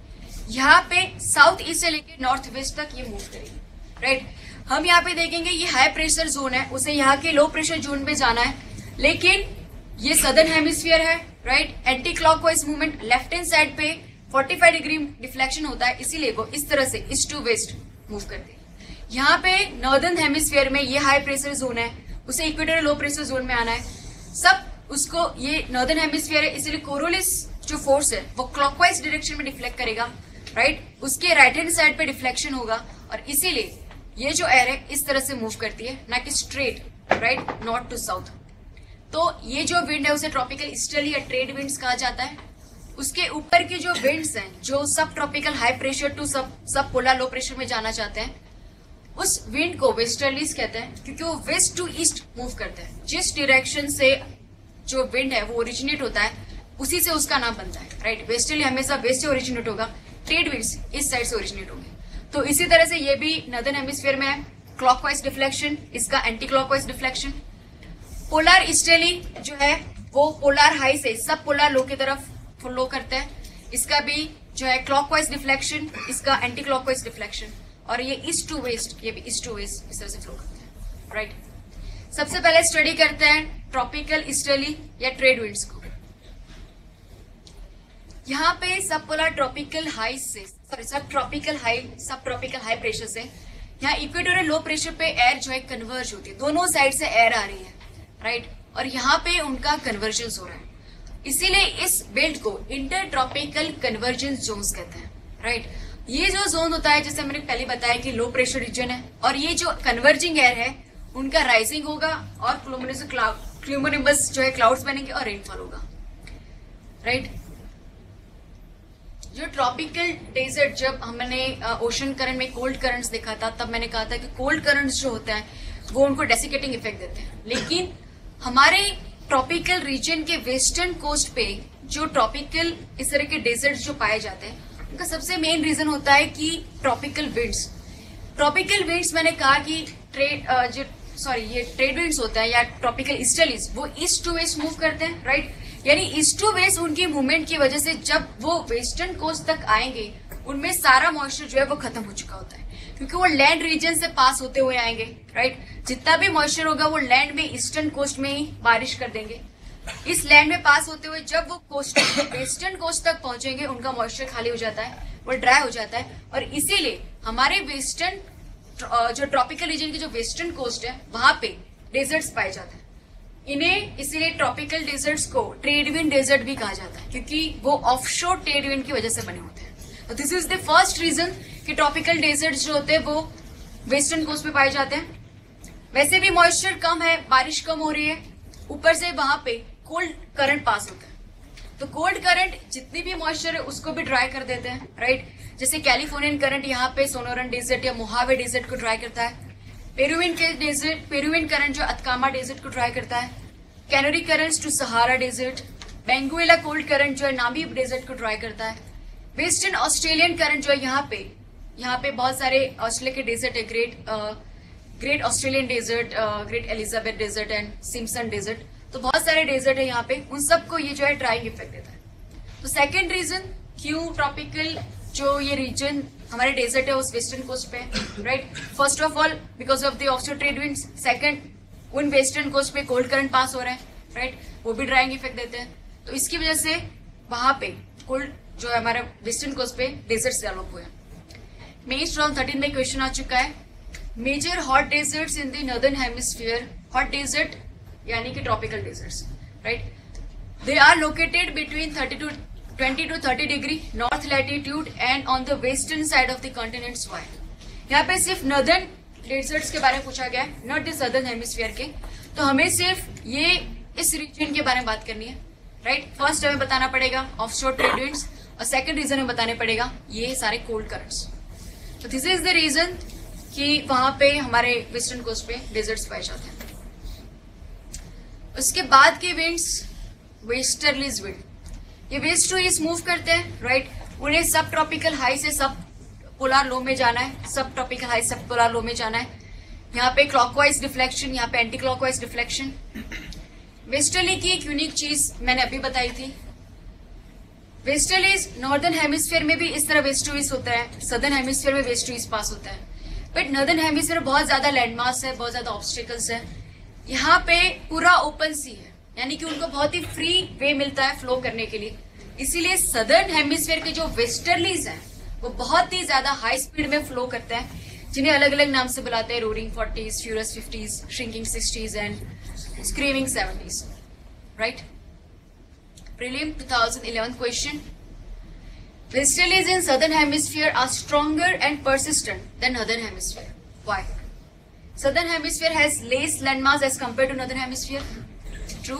Speaker 1: यहाँ पे साउथ ईस्ट से लेके नॉर्थ वेस्ट तक ये मूव करेगी, राइट। हम यहाँ पे देखेंगे ये हाई प्रेशर जोन है, उसे यहाँ के लो प्रेशर जोन में जाना है, लेकिन ये सदर्न हेमिस्फीयर है, right. Anti clockwise movement left hand side पे 45 डिग्री डिफ्लेक्शन होता है, इसीलिए वो इस तरह से ईस्ट टू वेस्ट मूव करते हैं। यहाँ पे नॉर्दर्न हेमिस्फीयर में ये हाई प्रेशर जोन है, उसे इक्वेटोरियल लो प्रेशर जोन में आना है, सब उसको ये नॉर्दर्न हेमिस्फीयर है, इसीलिए कोरोलिस जो फोर्स है वो क्लॉकवाइज डायरेक्शन में डिफ्लेक्ट करेगा, राइट। उसके राइट हैंड साइड पे डिफ्लेक्शन होगा, और इसीलिए ये जो एयर है इस तरह से मूव करती है, ना कि straight, right, north to south. तो ये जो विंड है उसे ट्रॉपिकल ईस्टर्ली या ट्रेड विंड्स कहा जाता है। उसके ऊपर के जो विंड्स हैं जो सब ट्रॉपिकल हाई प्रेशर टू सब पोलर लो प्रेशर में जाना चाहते हैं, उस विंड को वेस्टर्लीज कहते हैं, क्योंकि वो वेस्ट टू ईस्ट मूव करते हैं। जिस डायरेक्शन से जो विंड है वो ओरिजिनेट होता है उसी से उसका नाम बनता है, राइट। वेस्टर्ली हमेशा वेस्ट से ओरिजिनेट होगा, ट्रेड विंड्स इस साइड से ओरिजिनेट होंगे। तो इसी तरह से ये भी नॉर्दर्न हेमिस्फीयर में है, क्लॉकवाइज डिफ्लेक्शन, इसका anti clockwise deflection. Polar easterly जो है वो पोलर हाई से सब पोलर लो की तरफ फ्लो करते हैं, इसका भी जो है क्लॉकवाइज डिफ्लेक्शन, इसका एंटी क्लॉकवाइज डिफ्लेक्शन। और ये ईस्ट टू वेस्ट, ये भी ईस्ट टू वेस्ट इस तरह से फ्लो करते हैं, राइट। सबसे पहले स्टडी करते हैं ट्रॉपिकल ईस्टर्ली या ट्रेड विंड्स को। यहाँ पे सब पोलर ट्रॉपिकल हाई से सब ट्रॉपिकल हाई प्रेशर से यहाँ इक्वेटोरियल लो प्रेशर पे एयर जो है कन्वर्ज होती है, दोनों साइड से एयर आ रही है, राइट। और यहाँ पे उनका कन्वर्जेंस हो रहा है, इसीलिए इस बेल्ट को इंटर ट्रॉपिकल कन्वर्जेंस जोन्स कहते हैं, राइट। ये जो जोन होता है, जैसे मैंने पहले बताया कि लो प्रेशर रीजन है, और ये जो कन्वर्जिंग एयर है उनका राइजिंग होगा और क्यूमुनिम्बस जो है क्लाउड्स बनेंगे और रेनफॉल होगा, राइट। जो ट्रॉपिकल डेजर्ट, जब हमने ओशन करंट में कोल्ड करंट्स देखा था, तब मैंने कहा था कि कोल्ड करंट्स जो होते हैं वो उनको डेसिकेटिंग इफेक्ट देते हैं। लेकिन हमारे ट्रॉपिकल रीजन के वेस्टर्न कोस्ट पे जो ट्रॉपिकल इस तरह के डेजर्ट्स जो पाए जाते हैं, उनका सबसे मेन रीजन होता है कि ट्रॉपिकल विंड्स मैंने कहा कि ये ट्रेड विंड्स होता है या ट्रॉपिकल ईस्टर्लीज, वो ईस्ट टू वेस्ट मूव करते हैं, राइट। यानी ईस्ट टू वेस्ट उनकी मूवमेंट की वजह से जब वो वेस्टर्न कोस्ट तक आएंगे उनमें सारा मॉइस्चर जो है वो खत्म हो चुका होता है, क्योंकि वो लैंड रीजन से पास होते हुए आएंगे, राइट। जितना भी मॉइस्चर होगा वो लैंड में ईस्टर्न कोस्ट में ही बारिश कर देंगे। इस लैंड में पास होते हुए जब वो वेस्टर्न कोस्ट तक पहुंचेंगे उनका मॉइस्चर खाली हो जाता है, वो ड्राई हो जाता है। और इसीलिए हमारे वेस्टर्न जो ट्रॉपिकल रीजन की जो वेस्टर्न कोस्ट है वहां पे डेजर्ट्स पाए जाते हैं। इन्हें इसीलिए ट्रॉपिकल डेजर्ट्स को ट्रेड विंड डेजर्ट भी कहा जाता है, क्योंकि वो ऑफशोर ट्रेड विंड की वजह से बने होते हैं। तो this is the first reason कि ट्रॉपिकल डेजर्ट्स जो होते हैं वो वेस्टर्न कोस्ट पे पाए जाते हैं। वैसे भी मॉइस्चर कम है, बारिश कम हो रही है, ऊपर से वहां पे कोल्ड करंट पास होता है, तो कोल्ड करंट जितनी भी मॉइस्चर है उसको भी ड्राई कर देते हैं, राइट। जैसे कैलिफोर्नियन करंट यहाँ पे सोनोरन डेजर्ट या मोहावे डेजर्ट को ड्राई करता है। पेरुविन करंट जो अतकामा डेजर्ट को ड्राई करता है। Canary currents to Sahara desert. Benguela cold current जो है नामीब डेजर्ट को ड्राई करता है। वेस्टर्न ऑस्ट्रेलियन करंट जो है यहाँ पे बहुत सारे ऑस्ट्रेलिया के डेजर्ट है, great Australian desert, great Elizabeth desert and Simpson desert, तो बहुत सारे डेजर्ट है यहाँ पे, उन सबको ये जो है ड्राइंग इफेक्ट देता है। तो सेकंड रीजन क्यों ट्रॉपिकल जो ये रीजन हमारे डेजर्ट है उस वेस्टर्न कोस्ट पे, right. First of all because of the offshore trade winds. Second उन वेस्टर्न कोस्ट पे कोल्ड करंट पास हो रहे हैं, राइट, वो भी ड्राइंग इफेक्ट देते हैं। तो इसकी वजह से वहां पे कोल्ड जो है हमारे वेस्टर्न कोस्ट पे डेजर्ट्स डेवलप हुए। मेन फ्रॉम 13 में क्वेश्चन आ चुका है। Major hot deserts in the northern hemisphere. Hot desert यानी कि tropical deserts, right, they are located between 20 to 30 degree north latitude and on the western side of the continents. Why यहाँ पे सिर्फ northern desserts के बारे में पूछा गया है, नॉट द सदर्न हेमिस्फीयर के। तो हमें सिर्फ ये इस रीजन के बारे में बात करनी है, राइट। फर्स्ट हमें बताना पड़ेगा ऑफशोर ट्रेड विंड्स और सेकंड रीजन हमें बताने पड़ेगा ये सारे कोल्ड करंट्स। तो दिस इज द रीजन कि वहां पे हमारे वेस्टर्न कोस्ट पे डेजर्ट्स पाए जाते हैं। उसके बाद के विंड्स वेस्टर्लीज विंड, ये वेस्ट टू ईस्ट मूव करते हैं, राइट। उन्हें सब ट्रॉपिकल हाई से सब पोलर लो में जाना है, सब ट्रॉपिकल हाई सब पोलर लो में जाना है। यहाँ पे क्लॉकवाइज डिफ्लेक्शन, यहाँ पे एंटी क्लॉकवाइज डिफ्लेक्शन। वेस्टर्ली की एक यूनिक चीज मैंने अभी बताई थी, वेस्टर्लीज नॉर्दर्न हेमिस्फीयर में भी इस तरह वेस्ट टू ईस्ट होता है, सदर्न हेमिस्फीयर में वेस्ट टू ईस्ट पास होता है। बट नॉर्दर्न हेमिस्फीयर बहुत ज्यादा लैंडमार्क्स है, बहुत ज्यादा ऑब्स्टिकल्स है। यहाँ पे पूरा ओपन सी है, यानी कि उनको बहुत ही फ्री वे मिलता है फ्लो करने के लिए। इसीलिए सदर्न हेमिस्फीयर के जो वेस्टर्लीज हैं वो बहुत ही ज्यादा हाई स्पीड में फ्लो करते हैं, जिन्हें अलग अलग नाम से बुलाते हैं, roaring 40s, furious 50s, shrinking 60s and screaming 70s, right. Prelim 2011 question. Westerlies in southern hemisphere are stronger and persistent than northern hemisphere. Why? Southern hemisphere has less landmass as compared to northern hemisphere. True.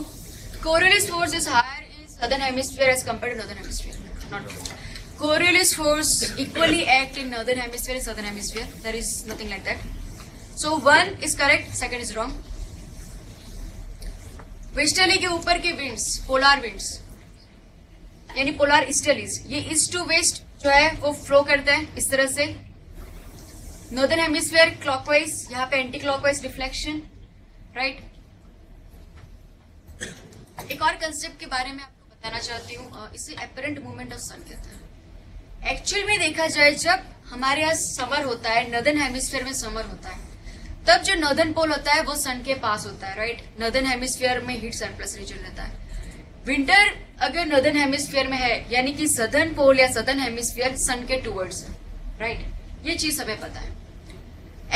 Speaker 1: Coriolis force is higher in southern hemisphere as compared to northern hemisphere. Not true. Coriolis force equally act in northern hemisphere and southern hemisphere. There is nothing like that. So one is correct, second is wrong. Westerly के ऊपर के winds polar winds यानी polar easterlies, ये east to waste जो है वो flow करते हैं इस तरह से। नॉर्दर्न हेमिस्फीयर क्लॉकवाइज, यहाँ पे एंटी क्लॉकवाइज डिफ्लेक्शन, राइट। एक और कंसेप्ट के बारे में आपको बताना चाहती हूँ, इसे एपरेंट मूवमेंट ऑफ सन कहते हैं। एक्चुअल में देखा जाए जब हमारे यहाँ समर होता है, नॉर्दर्न हेमिस्फीयर में समर होता है, तब जो नॉर्दर्न पोल होता है वो सन के पास होता है, राइट। नॉर्दर्न हेमिस्फीयर में हीट सरप्लस रीजन रहता है। विंटर अगर नॉर्दर्न हेमिस्फीयर में है यानी कि सदर्न पोल या सदर्न हेमिस्फीयर सन के टुवर्ड्स है, राइट। ये चीज हमें पता है।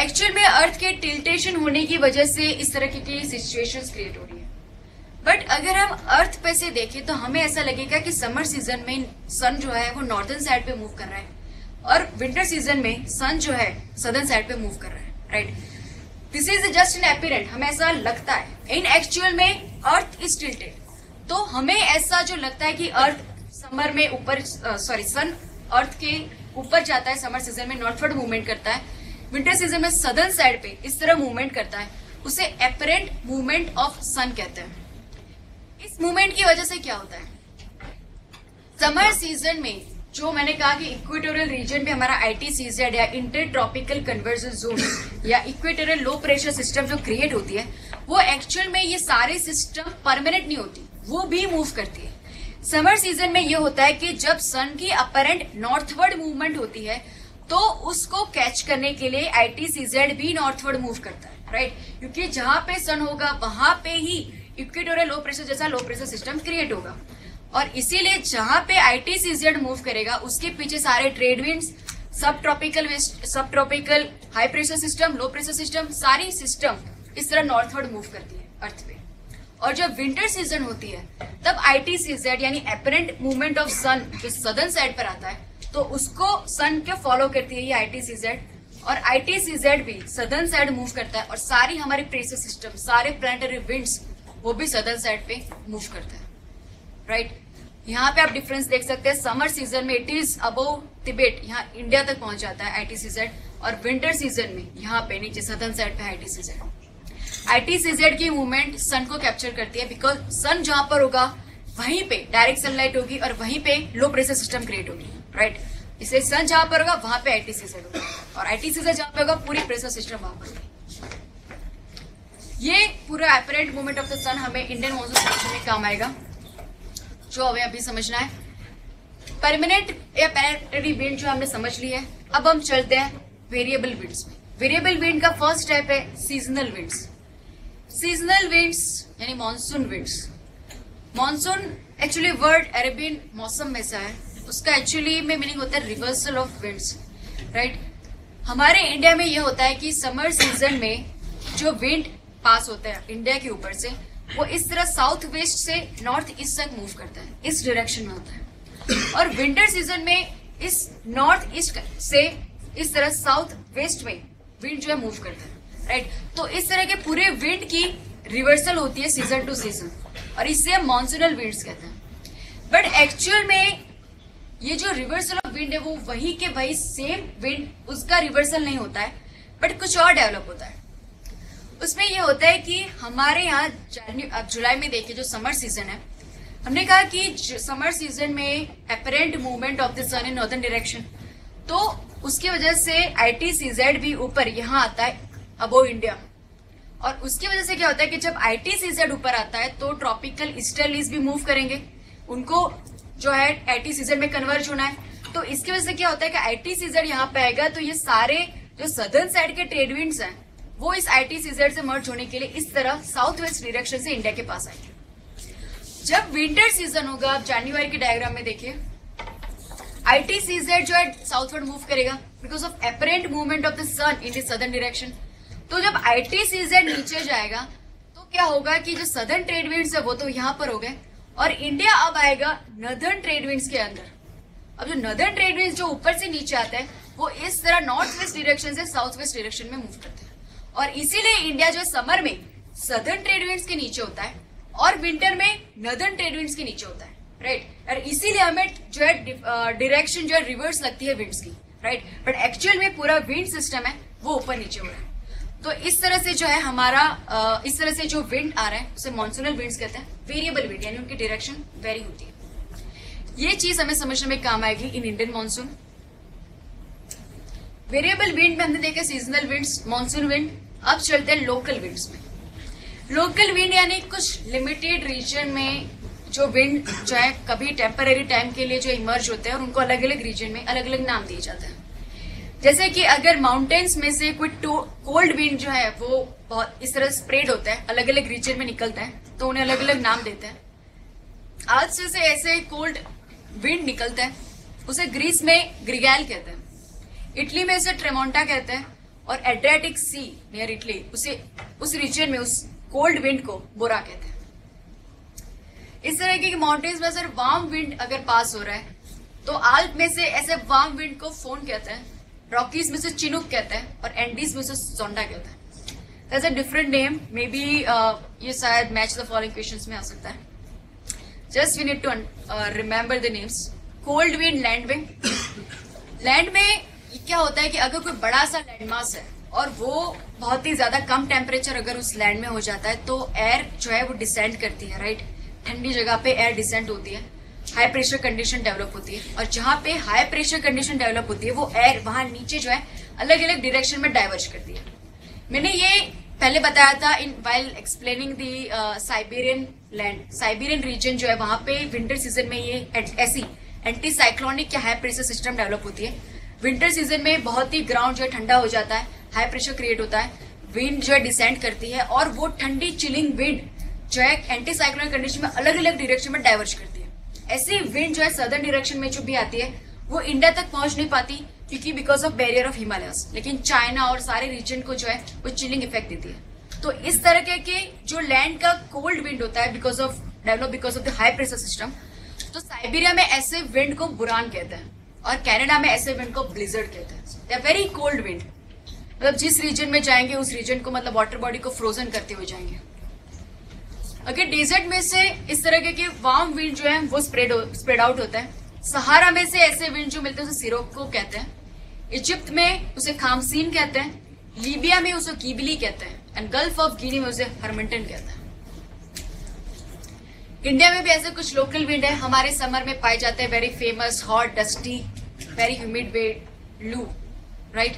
Speaker 1: एक्चुअल में अर्थ के टिल्टेशन होने की वजह से इस तरह की सिचुएशंस क्रिएट हो रही है। बट अगर हम अर्थ पे से देखें तो हमें ऐसा लगेगा कि समर सीजन में सन जो है वो नॉर्दर्न साइड पे मूव कर रहा है और विंटर सीजन में सन जो है सदर्न साइड पे मूव कर रहा है, right. This is just an apparent, हमें ऐसा लगता है। इन एक्चुअल में अर्थ इज टिल्टेड, तो हमें ऐसा जो लगता है कि अर्थ समर में ऊपर सन अर्थ के ऊपर जाता है, समर सीजन में नॉर्थवर्ड मूवमेंट करता है, विंटर सीजन में सदर्न साइड पे इस तरह मूवमेंट करता है, उसे एपरेंट मूवमेंट ऑफ सन कहते हैं। इस मूवमेंट की वजह से क्या होता है, समर सीजन में जो मैंने कहा कि इक्वेटोरियल रीजन में हमारा आईटीसीजेड या इंटर ट्रॉपिकल कन्वर्जन जोन या इक्वेटोरियल लो प्रेशर सिस्टम जो क्रिएट होती है वो एक्चुअल में ये सारे सिस्टम परमानेंट नहीं होती, वो भी मूव करती है। समर सीजन में ये होता है कि जब सन की अपरेंट नॉर्थवर्ड मूवमेंट होती है तो उसको कैच करने के लिए आईटीसीजेड भी नॉर्थवर्ड मूव करता है, राइट। क्योंकि जहां पे सन होगा वहां पे ही इक्वेटोरियल लो प्रेशर जैसा लो प्रेशर सिस्टम क्रिएट होगा, और इसीलिए जहां पे आईटीसीजेड मूव करेगा उसके पीछे सारे ट्रेड विंड्स, सब ट्रॉपिकल हाई प्रेशर सिस्टम, लो प्रेशर सिस्टम, सारी सिस्टम इस तरह नॉर्थवर्ड मूव करती है अर्थ पे। और जब विंटर सीजन होती है तब आईटीसीजेड यानी एपरेंट मूवमेंट ऑफ सन जो सदर्न साइड पर आता है तो उसको सन के फॉलो करती है ये आईटीसीजेड, और आईटीसीजेड भी सदर्न साइड मूव करता है और सारी हमारी प्रेशर सिस्टम, सारे प्लैनेटरी विंड्स वो भी सदर्न साइड पे मूव करता है, राइट। यहाँ पे आप डिफरेंस देख सकते हैं, समर सीजन में इट इज अबोव तिबेट, यहाँ इंडिया तक पहुंच जाता है ITCZ, और विंटर सीजन में यहाँ पे नीचे सदर्न साइड पे ITCZ। ITCZ की मूवमेंट सन को कैप्चर करती है, बिकॉज सन जहां पर होगा वहीं पे डायरेक्ट सनलाइट होगी और वहीं पे लो प्रेशर सिस्टम क्रिएट होगी, राइट। इसलिए सन जहां पर होगा वहां पे ITCZ होगा, और ITCZ जहां पे होगा पूरी प्रेशर सिस्टम वहां पर होगी। ये पूरा अपरेंट मूवमेंट ऑफ द सन हमें इंडियन मॉनसून सिस्टम में काम आएगा, जो हमें अभी समझना है। परमानेंट या प्लैनेटरी विंड जो हमने समझ ली है, अब हम चलते हैं वेरिएबल विंड्स में। वेरिएबल विंड का फर्स्ट स्टेप है सीजनल विंड्स। सीजनल विंड्स यानी monsoon winds. Monsoon actually word Arabian मौसम में से है, उसका एक्चुअली में मीनिंग होता है रिवर्सल ऑफ विंड्स, राइट। हमारे इंडिया में ये होता है कि समर सीजन में जो विंड पास होता है इंडिया के ऊपर से, वो इस तरह साउथ वेस्ट से नॉर्थ ईस्ट तक मूव करता है, इस डायरेक्शन में होता है। और विंटर सीजन में इस नॉर्थ ईस्ट से इस तरह साउथ वेस्ट में विंड जो है मूव करता है, राइट। तो इस तरह के पूरे विंड की रिवर्सल होती है सीजन टू सीजन, और इससे हम मॉनसूनल विंड्स कहते हैं। बट एक्चुअल में ये जो रिवर्सल ऑफ विंड है वो वही के वही सेम विंड, उसका रिवर्सल नहीं होता है, बट कुछ और डेवलप होता है। उसमें ये होता है कि हमारे यहाँ अब जुलाई में देखिए जो समर सीजन है, हमने कहा कि समर सीजन में apparent movement of the sun in northern direction, तो उसकी वजह से ITCZ भी ऊपर यहाँ आता है अबोव इंडिया, और उसकी वजह से क्या होता है कि जब ITCZ ऊपर आता है तो ट्रॉपिकल ईस्टर्लीज भी मूव करेंगे, उनको जो है ITCZ में कन्वर्ज होना है। तो इसकी वजह से क्या होता है कि ITCZ यहाँ पे आएगा, तो ये सारे जो सदर्न साइड के ट्रेड विंड्स हैं वो इस ITCZ से मर्ज होने के लिए इस तरह साउथ वेस्ट डायरेक्शन से इंडिया के पास आएंगे। जब विंटर सीजन होगा, आप जनवरी के डायग्राम में देखिए, ITCZ जो है साउथवर्ड मूव करेगा because of apparent movement of the sun in the southern direction. तो जब ITCZ नीचे जाएगा तो क्या होगा कि जो सदर्न ट्रेड विंड्स है वो तो यहाँ पर हो गए, और इंडिया अब आएगा नॉर्दर्न ट्रेड विंड्स के अंदर। अब जो नॉर्दर्न ट्रेड विंड्स जो ऊपर से नीचे आते हैं वो इस तरह नॉर्थ वेस्ट डायरेक्शन से साउथ वेस्ट डायरेक्शन में मूव करते हैं, और इसीलिए इंडिया जो समर में सदर्न ट्रेड विंड्स के नीचे होता है और विंटर में नॉर्दर्न ट्रेड विंड्स के नीचे होता है, राइट। और इसीलिए हमें जो है डायरेक्शन जो है रिवर्स लगती है विंड्स की, राइट। बट एक्चुअल में पूरा विंड सिस्टम है वो ऊपर नीचे हो रहा है। तो इस तरह से जो है हमारा इस तरह से जो विंड आ रहा है उसे मॉनसूनल विंड्स कहते हैं। वेरिएबल विंड यानी उनकी डायरेक्शन वेरी होती है। ये चीज हमें समझने में काम आएगी in Indian monsoon. Variable wind में हमने देखा सीजनल विंड्स, मॉनसून विंड। अब चलते हैं लोकल विंड्स में। लोकल विंड यानी कुछ लिमिटेड रीजन में जो विंड जो है कभी टेम्पररी टाइम के लिए जो इमर्ज होते हैं और उनको अलग अलग रीजन में अलग अलग नाम दिए जाते हैं। जैसे कि अगर माउंटेन्स में से कोई कोल्ड विंड जो है वो बहुत इस तरह स्प्रेड होता है, अलग अलग रीजन में निकलता है, तो उन्हें अलग अलग नाम देते हैं। आज से ऐसे कोल्ड विंड निकलता है, उसे ग्रीस में ग्रिगैल कहते हैं, इटली में इसे ट्रेमोंटा कहते हैं, और एड्रियाटिक सी नियर इटली उसे उस रीजन में उस कोल्ड विंड को बोरा कहते हैं। इस तरह के माउंटेन्स में सर वार्म विंड अगर पास हो रहा है तो आल्प में से ऐसे वार्म विंड को फोन कहते हैं, रॉकीज में से चिनुक कहते हैं, और एंडीज में से सोंडा कहते हैं। There's a different name, maybe ये शायद मैच द फॉलोइंग क्वेश्चंस में आ सकता है। Just we need to remember the names. Cold wind, land wind. Land में क्या होता है कि अगर कोई बड़ा सा लैंड मास है और वो बहुत ही ज्यादा कम टेम्परेचर अगर उस लैंड में हो जाता है तो एयर जो है वो डिसेंड करती है, राइट। ठंडी जगह पे एयर डिसेंड होती है, हाई प्रेशर कंडीशन डेवलप होती है, और जहां पे हाई प्रेशर कंडीशन डेवलप होती है वो एयर वहां नीचे जो है अलग अलग डायरेक्शन में डाइवर्ज करती है। मैंने ये पहले बताया था in while explaining the Siberian land. Siberian region जो है वहां पे विंटर सीजन में ये ऐसी एंटी साइक्लोनिक या हाई प्रेशर सिस्टम डेवलप होती है। विंटर सीजन में बहुत ही ग्राउंड जो है ठंडा हो जाता है, हाई प्रेशर क्रिएट होता है, विंड जो है डिसेंड करती है, और वो ठंडी चिलिंग विंड जो है एंटी साइक्लोनिक कंडीशन में अलग अलग डायरेक्शन में डाइवर्ज करती है। ऐसी विंड जो है सदर्न डायरेक्शन में जो भी आती है वो इंडिया तक पहुंच नहीं पाती क्योंकि because of barrier of Himalayas, लेकिन चाइना और सारे रीजन को जो है वो चिलिंग इफेक्ट देती है। तो इस तरह के जो लैंड का कोल्ड विंड होता है because of the high pressure system, तो साइबेरिया में ऐसे विंड को बुरान कहते हैं और कनाडा में ऐसे विंड को ब्लिजर्ड कहते हैं। They are very cold wind, मतलब जिस रीजन में जाएंगे उस रीजन को मतलब वाटर बॉडी को फ्रोजन करते हुए जाएंगे। अगर डेजर्ट में से इस तरह के वार्म विंड जो है वो स्प्रेड आउट होता है। सहारा में से ऐसे विंड जो मिलते हैं उसे सिरोको कहते हैं। इजिप्ट में उसे खामसीन कहते हैं। लीबिया में उसे कीबली कहते हैं एंड गल्फ ऑफ गिनी में उसे हरमिंटन कहते हैं। इंडिया में भी ऐसे कुछ लोकल विंड है, हमारे समर में पाए जाते हैं। Very famous, hot, dusty, very humid wind, लू, राइट।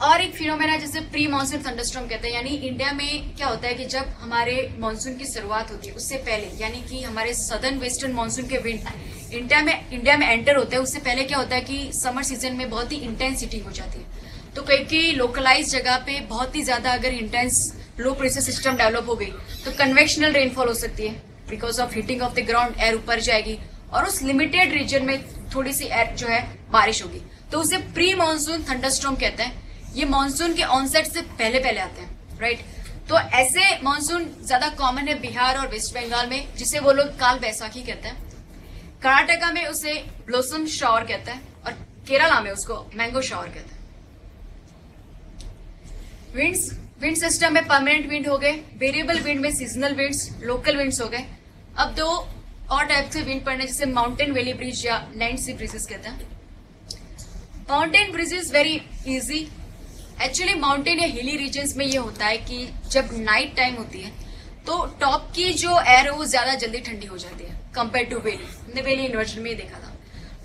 Speaker 1: और एक फिनोमेना जिसे प्री मानसून थंडरस्टॉर्म कहते हैं। यानी इंडिया में क्या होता है कि जब हमारे मानसून की शुरुआत होती है उससे पहले, यानी कि हमारे सदर्न वेस्टर्न मानसून के विंड इंडिया में एंटर होते हैं, उससे पहले क्या होता है कि समर सीजन में बहुत ही इंटेंसिटी हो जाती है। तो कई लोकलाइज जगह पे बहुत ही ज्यादा अगर इंटेंस लो प्रेशर सिस्टम डेवलप हो गई तो कन्वेक्शनल रेनफॉल हो सकती है। Because of heating of the ground air ऊपर जाएगी और उस लिमिटेड रीजन में थोड़ी सी एयर जो है बारिश होगी, तो उसे प्री मानसून थंडरस्टॉर्म कहते हैं। ये मानसून के ऑनसेट से पहले कहते हैं, राइट। तो ऐसे मानसून ज्यादा कॉमन है बिहार और वेस्ट बंगाल में, जिसे वो लोग काल बैसाखी कहते हैं। कर्नाटका में उसे ब्लोसम शॉवर कहते हैं और केरला में उसको मैंगो शॉवर कहते हैं। विंड सिस्टम में परमानेंट विंड हो गए, वेरिएबल विंड में सीजनल विंड्स, लोकल विंड्स हो गए। अब दो और टाइप से विंड पड़ने, जिसे माउंटेन वैली ब्रिज या लैंड सी ब्रिजेस कहते हैं। Mountain bridges very easy. Actually mountain या हिली रीजन्स में ये होता है कि जब नाइट टाइम होती है तो टॉप की जो एयर है वो ज्यादा जल्दी ठंडी हो जाती है कंपेयर टू वैली। हमने वैली इन्वर्जन में ही देखा था।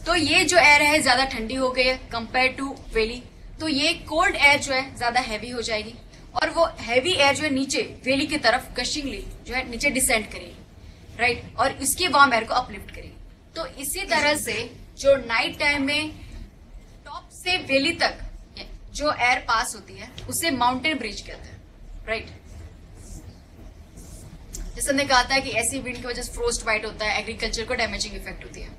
Speaker 1: तो ये जो एयर है ज्यादा ठंडी हो गई है कंपेयर टू वैली, तो ये कोल्ड एयर जो है ज्यादा हैवी हो जाएगी और वो हैवी एयर जो है नीचे वैली की तरफ गशिंगली जो है नीचे डिसेंड करेगी, राइट, और इसकी वार्म एयर को अपलिफ्ट करेगी। तो इसी तरह से जो नाइट टाइम में टॉप से वैली तक जो एयर पास होती है उसे माउंटेन ब्रिज कहते हैं, राइट। जैसे हमने कहा था कि ऐसी विंड की वजह से फ्रोस्ट वाइट होता है, एग्रीकल्चर को डैमेजिंग इफेक्ट होती है।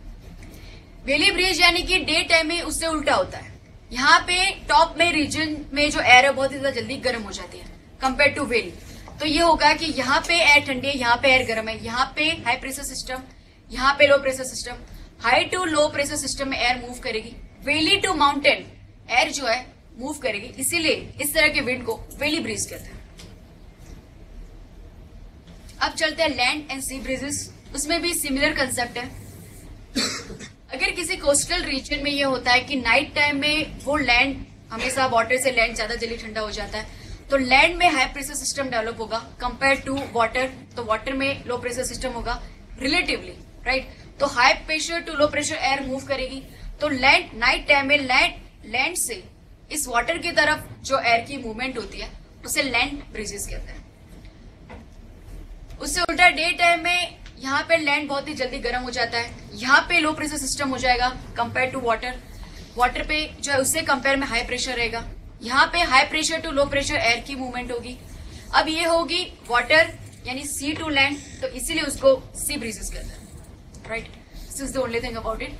Speaker 1: वैली ब्रिज यानी कि डे टाइम में उससे उल्टा होता है। यहाँ पे टॉप में रीजन में जो एयर है बहुत ही ज्यादा जल्दी गर्म हो जाती है कंपेयर टू वैली। तो ये होगा कि यहाँ पे एयर ठंडी है, यहाँ पे एयर गर्म है, यहाँ पे हाई प्रेशर सिस्टम, यहाँ पे low pressure system. High to low pressure system में एयर मूव करेगी, वैली टू माउंटेन एयर जो है मूव करेगी, इसीलिए इस तरह के विंड को वैली ब्रिज कहते हैं। अब चलते हैं लैंड एंड सी ब्रिजेस, उसमें भी सिमिलर कंसेप्ट है। अगर किसी कोस्टल रीजन में ये होता है कि नाइट टाइम में वो लैंड हमेशा वाटर से लैंड ज्यादा जल्दी ठंडा हो जाता है, तो लैंड में हाई प्रेशर सिस्टम डेवलप होगा कंपेयर टू वाटर। तो वाटर में लो प्रेशर सिस्टम होगा रिलेटिवली, राइट। तो high pressure to low pressure air move करेगी, तो लैंड नाइट टाइम में लैंड से इस वाटर की तरफ जो एयर की मूवमेंट होती है उसे लैंड ब्रिजेस कहते हैं। उससे उल्टा डे टाइम में यहाँ पे लैंड बहुत ही जल्दी गर्म हो जाता है, यहाँ पे लो प्रेशर सिस्टम हो जाएगा कंपेयर टू वाटर। वाटर पे जो है उससे कंपेयर में हाई प्रेशर रहेगा, यहाँ पे high pressure to low pressure air की मूवमेंट होगी। अब ये होगी वाटर यानी सी टू लैंड, तो इसीलिए उसको सी ब्रीजेस कहते हैं, right. This is the only thing about it.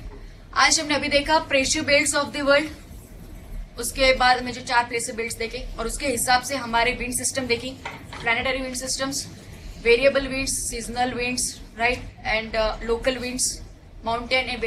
Speaker 1: आज हमने अभी देखा pressure belts of the world, उसके बाद में जो 4 प्रेशर बेल्ट्स देखे और उसके हिसाब से हमारे विंड सिस्टम देखी, planetary wind systems, variable winds, seasonal winds, right, and local winds, mountain and